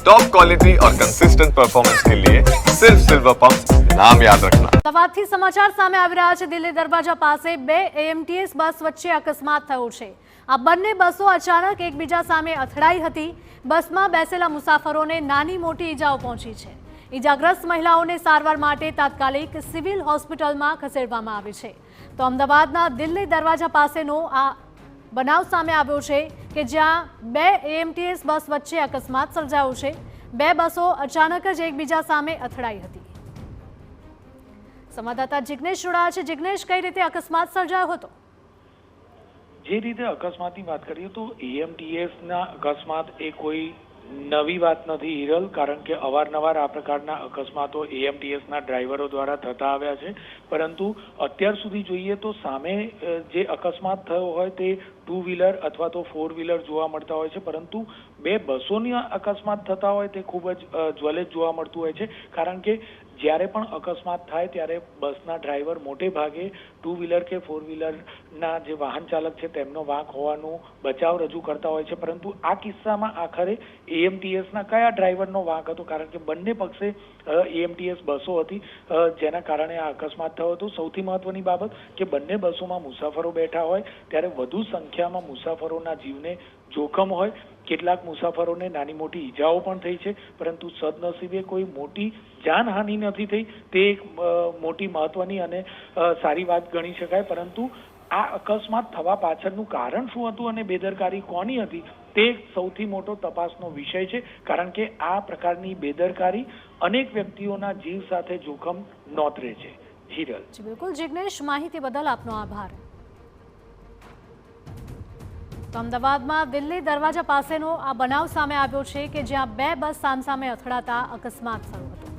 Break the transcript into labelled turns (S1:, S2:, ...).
S1: Top quality और consistent performance के लिए सिर्फ सिल्वर पंप नाम याद रखना।
S2: અમદાવાદથી સમાચાર સામે આવી રહ્યા છે। દિલ્હી દરવાજા પાસે બે એએમટીએસ બસ વચ્ચે અકસ્માત થયો છે। આ બંને બસો અચાનક એકબીજા સામે અથડાઈ હતી। બસમાં બેસેલા મુસાફરોને નાની મોટી ઈજાઓ પહોંચી છે। ઈજાગ્રસ્ત મહિલાઓને સારવાર માટે તાત્કાલિક સિવિલ હોસ્પિટલમાં ખસેડવામાં આવી છે। તો અમદાવાદના દિલ્હી દરવાજા પાસેનો આ બનાવ સામે આવ્યો છે કે જ્યાં બે એએમટીએસ બસ વચ્ચે અકસ્માત સર્જાયો છે। બે બસો અચાનક જ એકબીજા સામે અથડાઈ હતી। સંવાદદાતા જિગ્નેશ જોડાયા છે। જિગ્નેશ, કઈ રીતે અકસ્માત સર્જાયો હતો?
S3: જે રીતે અકસ્માતની વાત કરીએ તો એએમટીએસના અકસ્માત એ કોઈ નવી વાત નથી હિરલ, કારણ કે અવારનવાર આ પ્રકારના અકસ્માતો એએમટીએસના ડ્રાઈવરો દ્વારા થતા આવ્યા છે। પરંતુ અત્યાર સુધી જોઈએ તો સામે જે અકસ્માત થયો હોય તે ટુ વ્હીલર અથવા તો ફોર વ્હીલર જોવા મળતા હોય છે, પરંતુ બે બસોની અકસ્માત થતા હોય તે ખૂબ જ જ્વલિત જોવા મળતું હોય છે। કારણ કે જ્યારે પણ અકસ્માત થાય ત્યારે બસના ડ્રાઈવર મોટે ભાગે ટુ વ્હીલર કે ફોર વ્હીલરના જે વાહન ચાલક છે તેમનો વાંક હોવાનું બચાવ રજૂ કરતા હોય છે, પરંતુ આ કિસ્સામાં આખરે એએમટીએસના કયા ડ્રાઈવરનો વાંક હતો? કારણ કે બંને પક્ષે એએમટીએસ બસો હતી જેના કારણે આ અકસ્માત થયો હતો। સૌથી મહત્વની બાબત કે બંને બસોમાં મુસાફરો બેઠા હોય ત્યારે વધુ સંખ્યામાં મુસાફરોના જીવને જોખમ હોય। કેટલાક મુસાફરોને નાની મોટી ઈજાઓ પણ થઈ છે, પરંતુ સદનસીબે કોઈ મોટી જાનહાનિ નથી થઈ। તે એક મોટી મહત્વની અને સારી વાત ગણી શકાય। પરંતુ આ અકસ્માત થવા પાછળનું કારણ શું હતું અને બેદરકારી કોની હતી તે સૌથી મોટો તપાસનો વિષય છે, કારણ કે આ પ્રકારની બેદરકારી અનેક વ્યક્તિઓના જીવ સાથે જોખમ નોતરે છે। હિરલ,
S2: બિલકુલ જિગ્નેશ, માહિતી બદલ આપનો આભાર। તો અમદાવાદમાં દિલ્હી દરવાજા પાસેનો આ બનાવ સામે આવ્યો છે કે જ્યાં બે બસ સામસામે અથડાતા અકસ્માત થયો હતો।